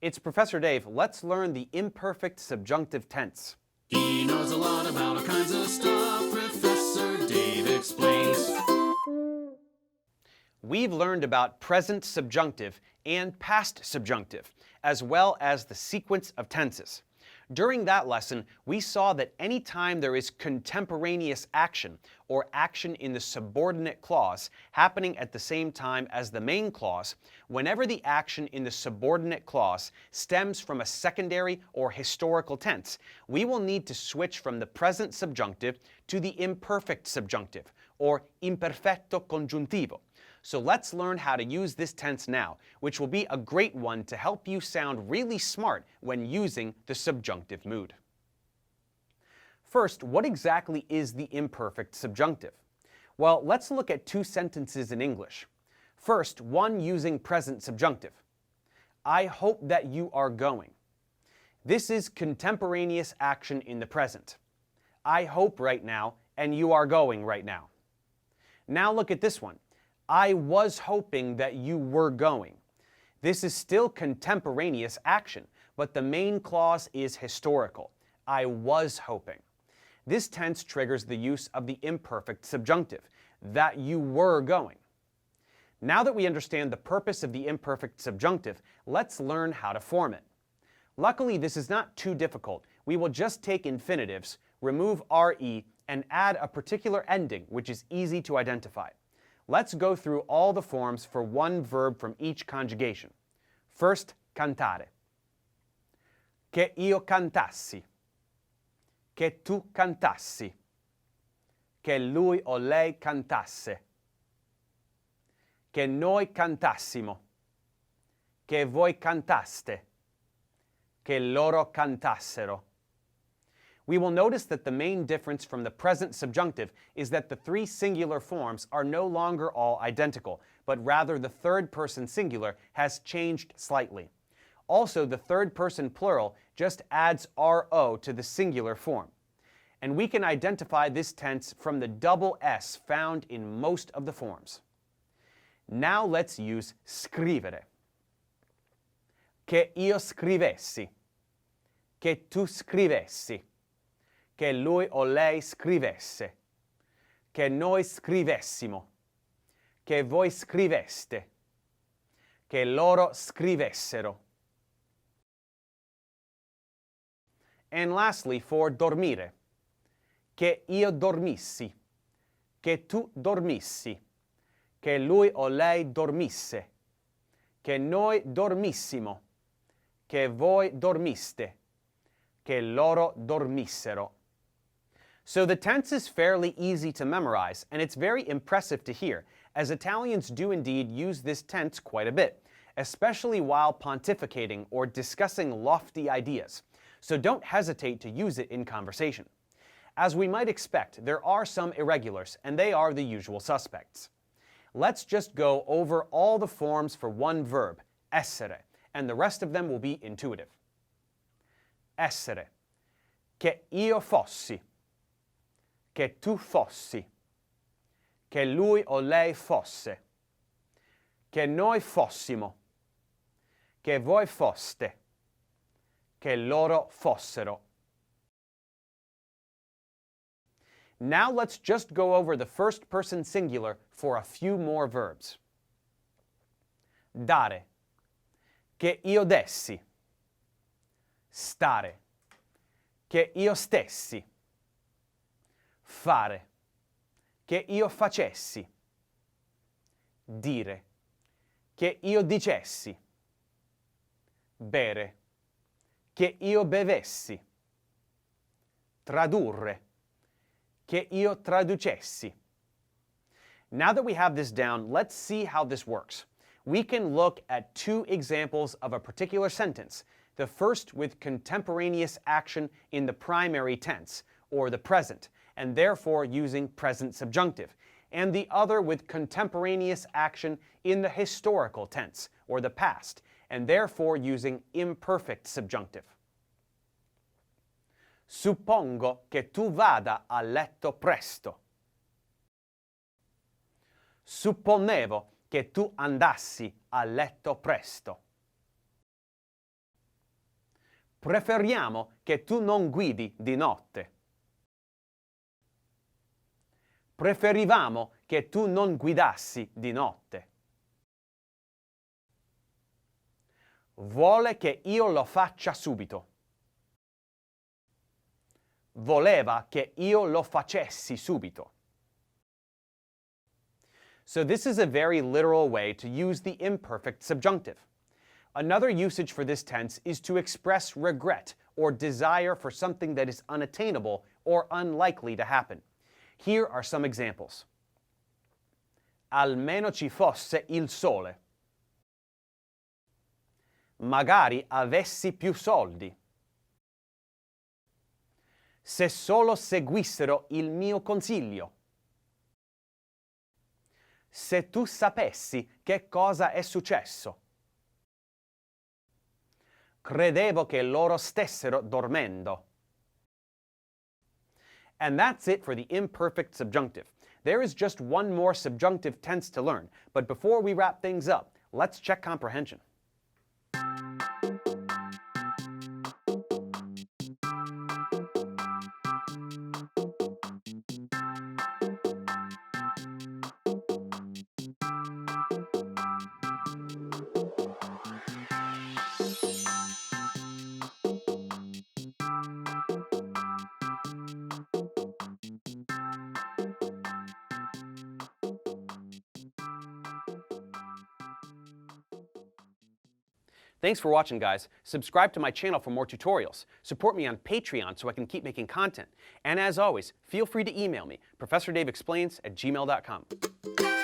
It's Professor Dave. Let's learn the imperfect subjunctive tense. He knows a lot about all kinds of stuff. Professor Dave explains. We've learned about present subjunctive and past subjunctive, as well as the sequence of tenses. During that lesson, we saw that any time there is contemporaneous action, or action in the subordinate clause, happening at the same time as the main clause, whenever the action in the subordinate clause stems from a secondary or historical tense, we will need to switch from the present subjunctive to the imperfect subjunctive, or Imperfetto Congiuntivo. So let's learn how to use this tense now, which will be a great one to help you sound really smart when using the subjunctive mood. First, what exactly is the imperfect subjunctive? Well, let's look at two sentences in English. First, one using present subjunctive. I hope that you are going. This is contemporaneous action in the present. I hope right now, and you are going right now. Now look at this one. I was hoping that you were going. This is still contemporaneous action, but the main clause is historical. I was hoping. This tense triggers the use of the imperfect subjunctive, that you were going. Now that we understand the purpose of the imperfect subjunctive, let's learn how to form it. Luckily, this is not too difficult. We will just take infinitives, remove RE, and add a particular ending, which is easy to identify. Let's go through all the forms for one verb from each conjugation. First, cantare. Che io cantassi. Che tu cantassi. Che lui o lei cantasse. Che noi cantassimo. Che voi cantaste. Che loro cantassero. We will notice that the main difference from the present subjunctive is that the three singular forms are no longer all identical, but rather the third person singular has changed slightly. Also, the third person plural just adds RO to the singular form. And we can identify this tense from the double S found in most of the forms. Now let's use scrivere. Che io scrivessi. Che tu scrivessi. Che lui o lei scrivesse, che noi scrivessimo, che voi scriveste, che loro scrivessero. And lastly, for dormire, che io dormissi, che tu dormissi, che lui o lei dormisse, che noi dormissimo, che voi dormiste, che loro dormissero. So the tense is fairly easy to memorize, and it's very impressive to hear, as Italians do indeed use this tense quite a bit, especially while pontificating or discussing lofty ideas. So don't hesitate to use it in conversation. As we might expect, there are some irregulars, and they are the usual suspects. Let's just go over all the forms for one verb, essere, and the rest of them will be intuitive. Essere. Che io fossi. Che tu fossi, che lui o lei fosse, che noi fossimo, che voi foste, che loro fossero. Now let's just go over the first person singular for a few more verbs. Dare, che io dessi. Stare, che io stessi. Fare, che io facessi. Dire, che io dicessi. Bere, che io bevessi. Tradurre, che io traducessi. Now that we have this down, let's see how this works. We can look at two examples of a particular sentence, the first with contemporaneous action in the primary tense, or the present, and therefore using present subjunctive, and the other with contemporaneous action in the historical tense, or the past, and therefore using imperfect subjunctive. Suppongo che tu vada a letto presto. Supponevo che tu andassi a letto presto. Preferiamo che tu non guidi di notte. Preferivamo che tu non guidassi di notte. Vuole che io lo faccia subito. Voleva che io lo facessi subito. So this is a very literal way to use the imperfect subjunctive. Another usage for this tense is to express regret or desire for something that is unattainable or unlikely to happen. Here are some examples. Almeno ci fosse il sole. Magari avessi più soldi. Se solo seguissero il mio consiglio. Se tu sapessi che cosa è successo. Credevo che loro stessero dormendo. And that's it for the imperfect subjunctive. There is just one more subjunctive tense to learn, but before we wrap things up, let's check comprehension. Thanks for watching, guys. Subscribe to my channel for more tutorials. Support me on Patreon so I can keep making content. And as always, feel free to email me, ProfessorDaveExplains@gmail.com.